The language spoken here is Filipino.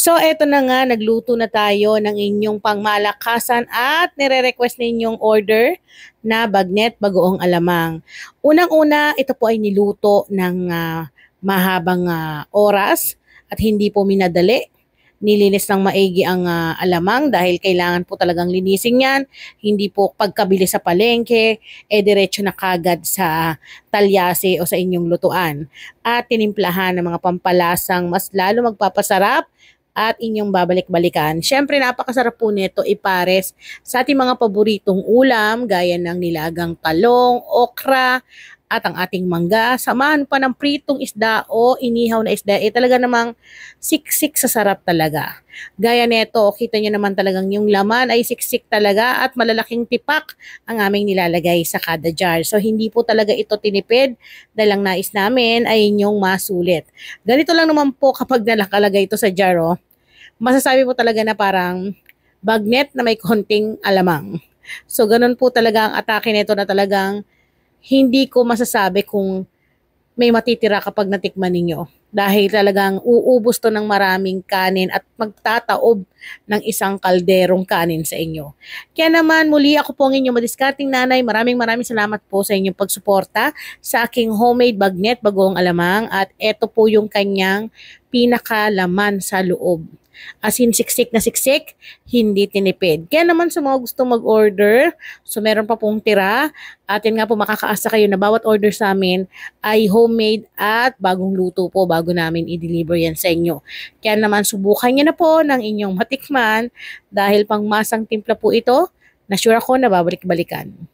So, eto na nga, nagluto na tayo ng inyong pangmalakasan at nire-request ninyong order na bagnet bagoong alamang. Unang-una, ito po ay niluto ng mahabang oras at hindi po minadali. Nilinis ng maigi ang alamang dahil kailangan po talagang linisin yan. Hindi po pagkabili sa palengke, diretso na kagad sa talyase o sa inyong lutuan. At tinimplahan ng mga pampalasang mas lalo magpapasarap at inyong babalik-balikan. Siyempre, napakasarap po nito ipares sa ating mga paboritong ulam gaya ng nilagang talong, okra, at ang ating mangga. Samahan pa ng pritong isda o inihaw na isda. Talaga namang siksik sa sarap talaga. Gaya nito, kita nyo naman talagang yung laman ay siksik talaga at malalaking tipak ang aming nilalagay sa kada jar. So, hindi po talaga ito tinipid dahil ang nais namin ay inyong masulit. Ganito lang naman po kapag nakalagay ito sa jar, oh. Masasabi po talaga na parang bagnet na may konting alamang. So, ganun po talaga ang atake nito na talagang hindi ko masasabi kung may matitira kapag natikman ninyo. Dahil talagang uubos to ng maraming kanin at magtataob ng isang kalderong kanin sa inyo. Kaya naman muli ako po ang inyong madiskarting nanay. Maraming salamat po sa inyong pagsuporta sa aking homemade bagnet bagoong alamang at eto po yung kanyang pinakalaman sa loob. As in siksik na siksik, hindi tinipid. Kaya naman sa mga gusto mag-order, so meron pa pong tira at yan nga po makakaasa kayo na bawat order sa amin ay homemade at bagong luto po bago namin i-deliver yan sa inyo. Kaya naman subukan nyo na po ng inyong matikman dahil pangmasang timpla po ito na sure ako na babalik-balikan.